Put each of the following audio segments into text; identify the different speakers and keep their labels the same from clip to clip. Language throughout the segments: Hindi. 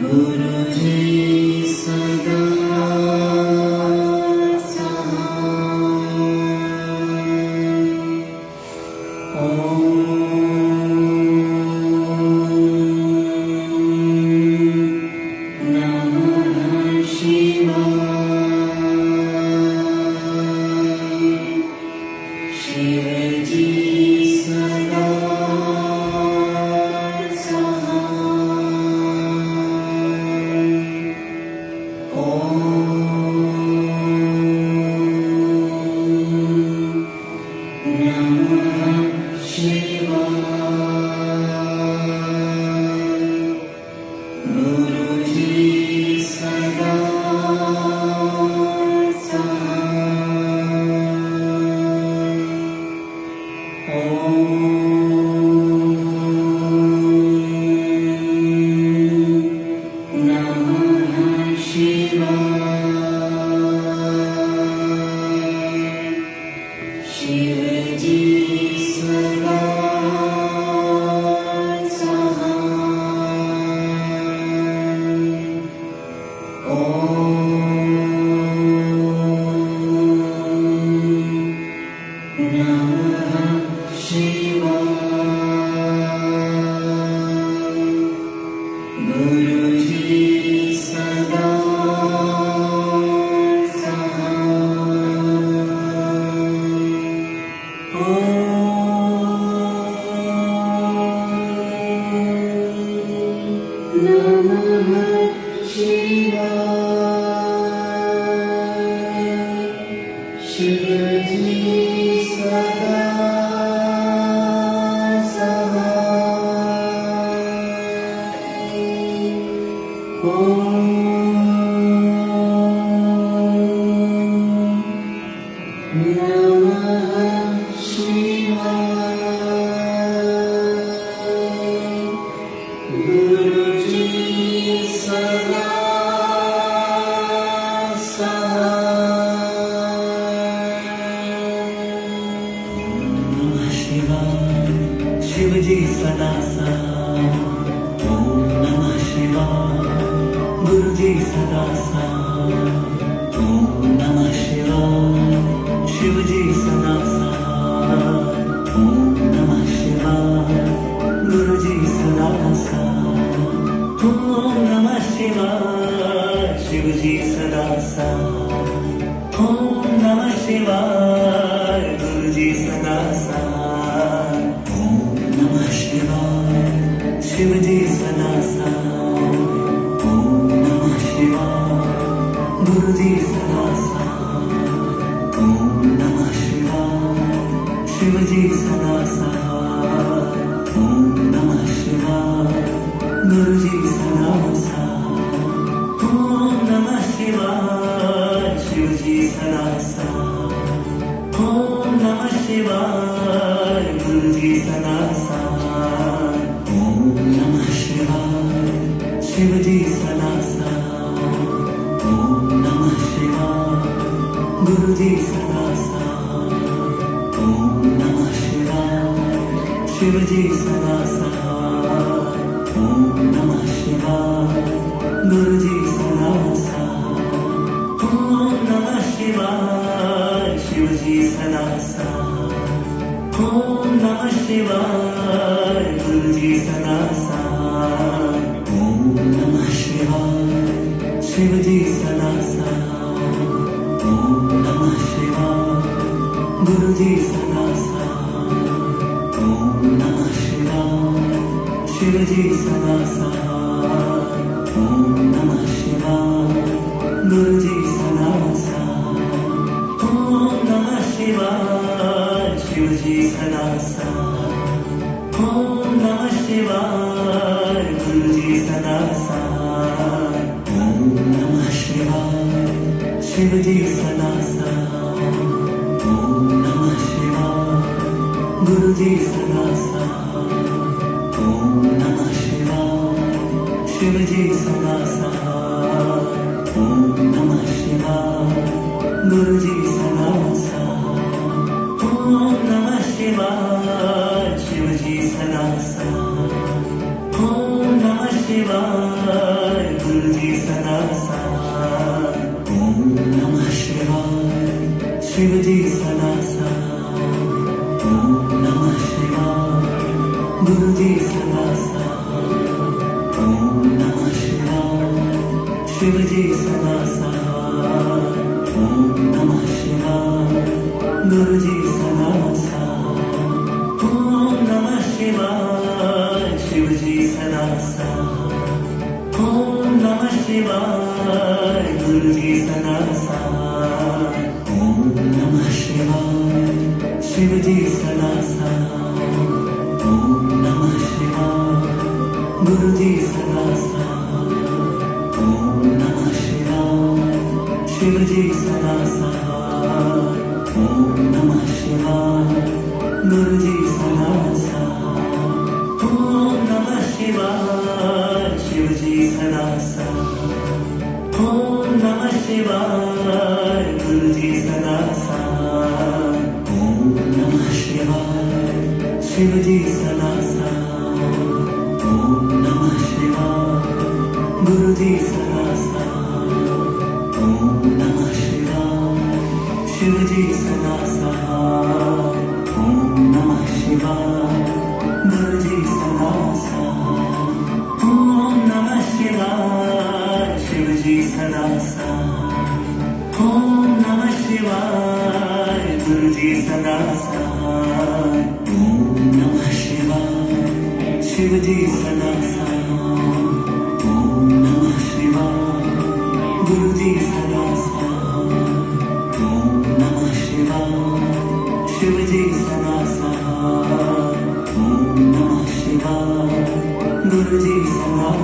Speaker 1: गुरुजी सदा
Speaker 2: शिवजी सदा साथ। ओम नमः शिवाय गुरुजी सदा साथ। ओम नमः शिवाय शिवजी सदा साथ। ओम नमः शिवाय गुरुजी सदा साथ। ओम नमः शिवाय शिवजी सदा साथ। ओम नमः शिवाय गुरुजी सदा साथ। शिवजी सदा साथ। ओम नमः शिवाय गुरुजी सदा साथ। ओम नमः शिवाय शिवजी सदा साथ। ओम नमः शिवाय गुरुजी सदा साथ। ओम नमः शिवाय शिवजी सदा साथ। ओम नमः शिवाय गुरुजी सदा साथ। शिवजी सदा साथ। ओम नमः शिवाय गुरुजी सदा साथ। ओम नमः शिवाय शिवजी सदा साथ। ओम नमः शिवाय गुरुजी सदा साथ। ओम नमः शिवाय शिवजी सदा साथ। ओम नमः शिवाय गुरुजी सदा साथ। ओम नमः शिवाय शिवजी सदा साथ। ओम नमः शिवाय गुरुजी सदा साथ। ओम नमः शिवाय शिवजी सदा साथ। ओम नमः शिवाय गुरुजी सदा साथ। ओम नमः शिवाय शिवजी सदा साथ। ओम नमः शिवाय गुरुजी सदा साथ। ओम नमः शिवाय शिवजी सदा साथ। ओम नमः शिवाय गुरुजी सदा साथ। ओम नमः शिवाय शिवजी सदा साथ। ओम नमः शिवाय गुरुजी सदा साथ। ओम नमः शिवाय शिवजी सदा साथ। ओम नमः शिवाय गुरु जी सदा साथ। ओम नमः शिवाय शिव जी सदा साथ। ओम नमः शिवाय गुरु जी सदा साथ। ओम नमः शिवाय शिव जी सदा साथ। ओम नमः शिवाय गुरु जी सदा साथ। ओम नमः शिवाय शिव जी सदा साथ। ओम नमः शिवाय गुरु जी सदा साथ। ओम नमः शिवाय शिव जी सदा साथ। ओम नमः शिवाय गुरु जी सदा साथ। ओम नमः शिवाय शिव जी सदा साथ। ओम नमः शिवाय गुरु जी सदा साथ। ओम नमः शिवाय शिव जी सदा साथ। ओम नमः शिवाय गुरु जी सदा साथ। ओम नमः शिवाय शिव जी सदा साथ। ओम नमः शिवाय गुरु जी सदा साथ। ओम नमः शिवाय शिव जी सदा साथ। ओम नमः शिवाय गुरु जी सदा साथ। ओम नमः शिवाय शिव जी सदा साथ। ओम नमः शिवाय गुरु जी सदा साथ। ओम नमः शिवाय शिव जी सदा साथ। ओम नमः शिवाय गुरु जी सदा साथ। ओम नमः शिवाय शिव जी सदा साथ। ओम नमः शिवाय गुरु जी सदा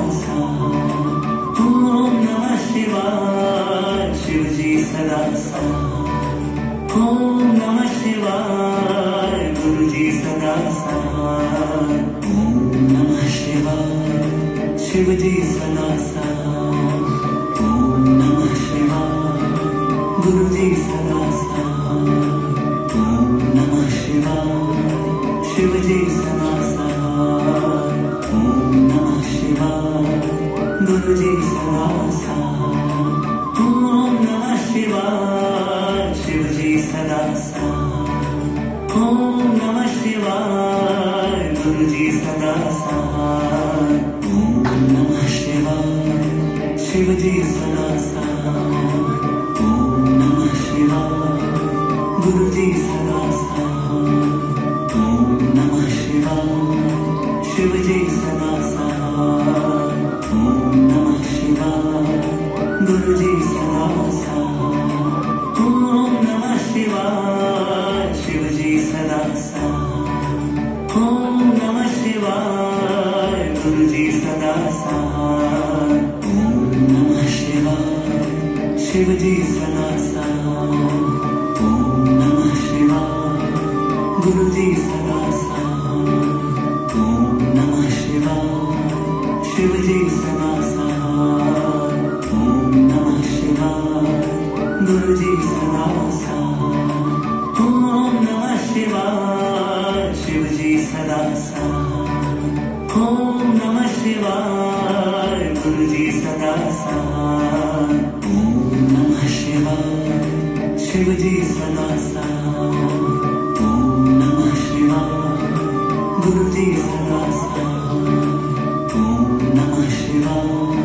Speaker 2: साथ। ओम नमः शिवाय शिव जी सदा साथ। ओम नमः शिवाय गुरु जी सदा साथ। ओम नमः शिवाय शिव जी सदा साथ। ओम नमः शिवाय गुरु जी सदा साथ। ओम नमः शिवाय शिव जी सदा साथ। ओम नमः शिवाय गुरु जी सदा साथ। ओम नमः शिवाय शिव जी सदा साथ। ओम नमः शिवाय गुरु जी सदा साथ। ओम नमः शिवाय शिव जी सदा साथ। ओम नमः शिवाय गुरु जी सदा साथ। ओम नमः शिवाय शिव जी सदा साथ। ओम नमः शिवाय गुरु जी सदा साथ। ओम नमः शिवाय शिव जी सदा साथ। ओम नमः शिवाय गुरु जी सदा साथ। ओम नमः शिवाय शिव जी सदा साथ। ओम नमः शिवाय गुरु जी सदा साथ। ओम नमः शिवाय शिव जी सदा साथ। ओम नमः शिवाय गुरु जी सदा साथ। ओम नमः शिवाय शिव जी सदा साथ। ओम नमः शिवाय गुरु जी सदा साथ। ओम नमः शिवाय शिव जी सदा साथ। ओम नमः शिवाय गुरु जी सदा साथ। ओम नमः शिवाय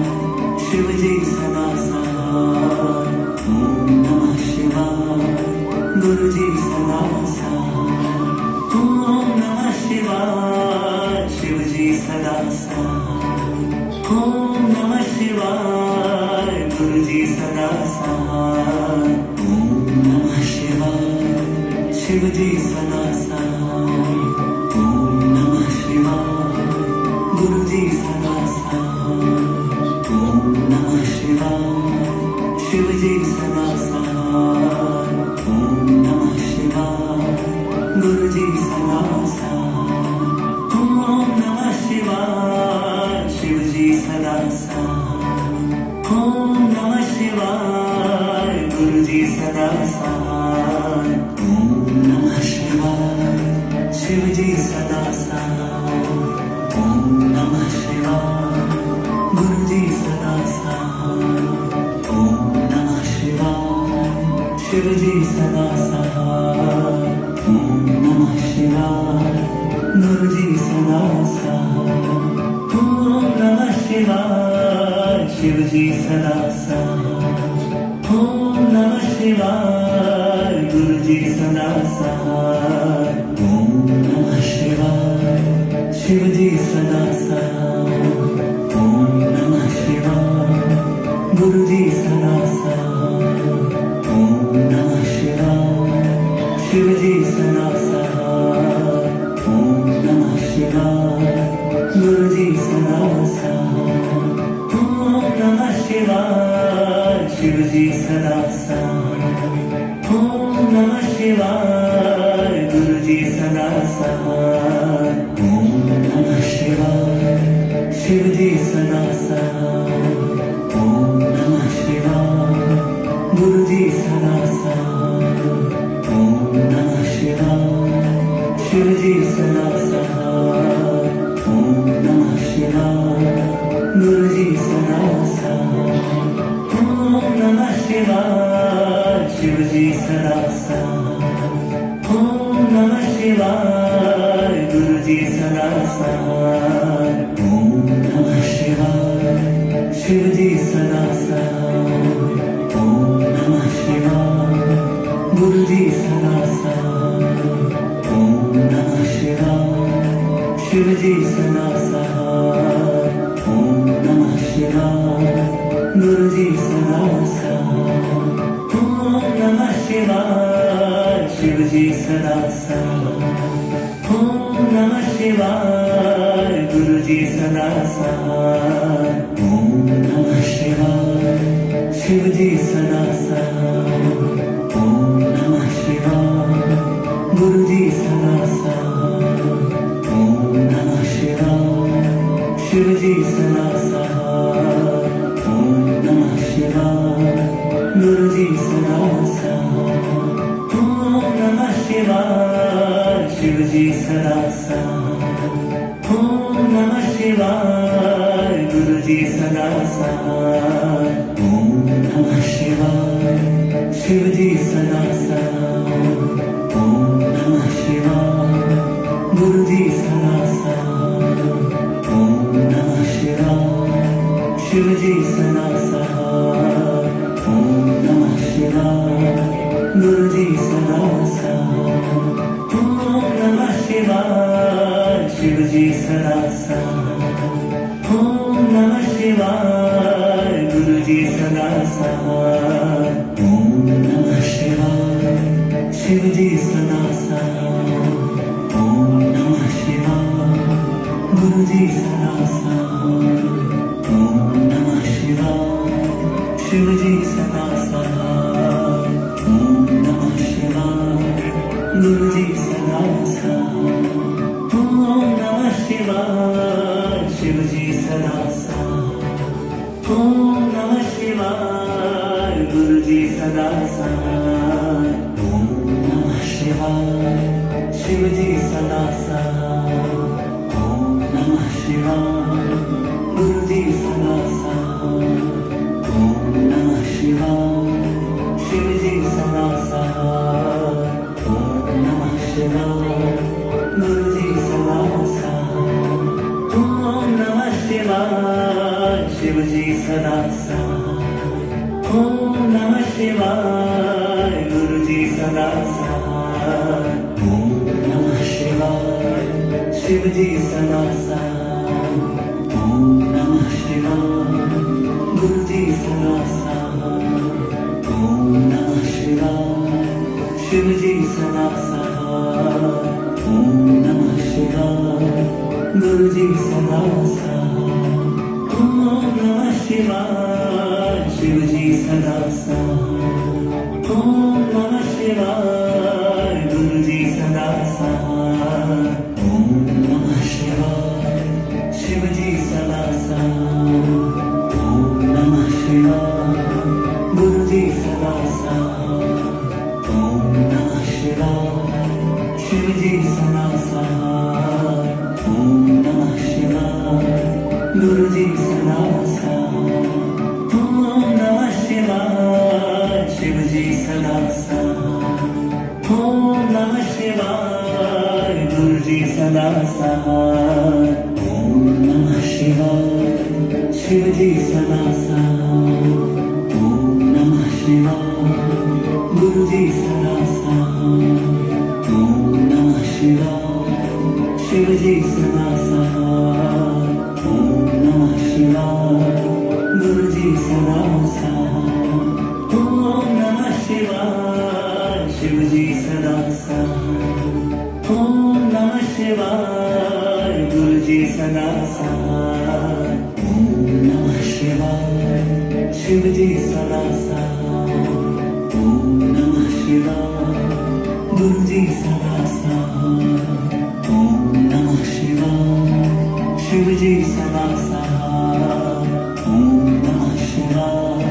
Speaker 2: शिव जी सदा साथ। ओम नमः शिवाय गुरु जी सदा साथ। ओम नमः शिवाय शिव जी सदा साथ। ओम नमः शिवाय गुरु जी सदा साथ। ओम नमः शिवाय शिव जी सदा साथ। ओम नमः शिवाय गुरु जी सदा साथ। ओम नमः शिवाय शिव जी सदा साथ। ओम नमः शिवाय गुरु जी सदा साथ। ओम नमः शिवाय शिव जी सदा साथ। ओम नमः शिवाय गुरु जी सदा साथ। ओम नमः शिवाय शिव जी सदा साथ। ओम नमः शिवाय गुरु जी सदा साथ, ओम नमः शिवाय, शिव जी सदा साथ, ओम नमः शिवाय, गुरु जी सदा साथ, ओम नमः शिवाय, शिव जी सदा साथ, ओम नमः शिवाय, गुरु जी सदा साथ, ओम नमः शिवाय, शिव जी सदा साथ, ओम नमः शिवाय, गुरु जी सदा साथ, ओम नमः शिवाय, शिव जी सदा साथ, ओम नमः शिवाय, गुरु जी सदा साथ, ओम नमः शिवाय, शिव जी सदा साथ, ओम नमः शिवाय, गुरु जी सदा साथ, ओम नमः शिवाय, शिव जी सदा साथ, ओम नमः शिवाय, गुरु जी सदा साथ, ओम नमः शिवाय, शिव जी सदा साथ, ओम नमः शिवाय, गुरु जी सदा साथ, ओम नमः शिवाय, शिव जी सदा साथ, ओम नमः शिवाय, गुरु जी सदा साथ, ओम नमः शिवाय, शिव जी सदा साथ, ओम नमः शिवाय, गुरु जी सदा साथ, ओम नमः शिवाय, शिव जी सदा साथ, ओम नमः शिवाय, गुरु जी सदा साथ, ओम नमः शिवाय, शिव जी सदा साथ, ओम नमः शिवाय, गुरु जी सदा साथ, ओम नमः शिवाय, शिव जी सदा साथ, ओम नमः शिवाय, गुरु जी सदा साथ, ओम नमः शिवाय, शिव जी सदा साथ, ओम नमः शिवाय, गुरु जी सदा साथ, ओम नमः शिवाय, शिव जी सदा साथ, ओम नमः शिवाय, गुरु जी सदा साथ, ओम नमः शिवाय, शिव जी सदा साथ, ओम नमः शिवाय, गुरु जी सदा साथ, ओम नमः शिवाय, शिव जी सदा साथ, ओम नमः शिवाय, गुरु जी सदा साथ, ओम नमः शिवाय, शिव जी सदा साथ, ओम नमः शिवाय, गुरु जी सदा साथ, ओम नमः शिवाय, शिव जी सदा साथ, ओम नमः शिवाय, गुरु जी सदा साथ, ओम नमः शिवाय, शिव जी सदा साथ, ओम नमः शिवाय, गुरु जी सदा साथ, ओम नमः शिवाय, शिव जी सदा साथ, ओम नमः शिवाय, गुरु जी सदा साथ, ओम नमः शिवाय, शिव जी सदा साथ, ओम नमः शिवाय, गुरु जी सदा साथ, ओम नमः शिवाय, शिव जी सदा साथ, ओम नमः शिवाय, गुरु जी सदा साथ, ओम नमः शिवाय, शिव जी सदा साथ, ओम नमः शिवाय, गुरु जी सदा साथ, ओम नमः शिवाय, शिव जी सदा साथ, ओम नमः शिवाय, गुरु जी सदा साथ, ओम नमः शिवाय, शिव जी सदा साथ, ओम नमः शिवाय, गुरु जी सदा साथ, ओम नमः शिवाय, शिव जी सदा साथ, ओम नमः शिवाय, गुरु जी सदा साथ, ओम नमः शिवाय, शिव जी सदा साथ, ओम नमः शिवाय, गुरु जी सदा साथ, ओम नमः शिवाय, शिव जी सदा साथ, ओम नमः शिवाय, गुरु जी सदा साथ। शिवाय गुरुजी सदा सहाय ओम नमः शिवाय शिवजी सदा सहाय ओम नमः शिवाय गुरुजी सदा सहाय ओम नमः शिवाय शिवजी सदा सहाय ओम नमः शिवाय गुरुजी सदा सहाय ओम नमः शिवाय शिवजी सदा सहाय ओम नमः शिवाय गुरुजी सदा सहाय ओम नमः शिवाय शिवजी सदा सहाय ओम नमः शिवाय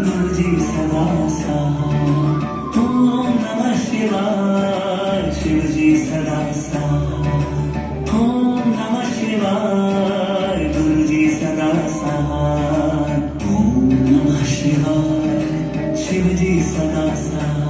Speaker 2: गुरुजी सदा सहाय ओम नमः शिवाय शिवजी सदा सहाय ओम नमः शिवाय गुरुजी सदा सहाय ओम नमः शिवाय शिवजी सदा सहाय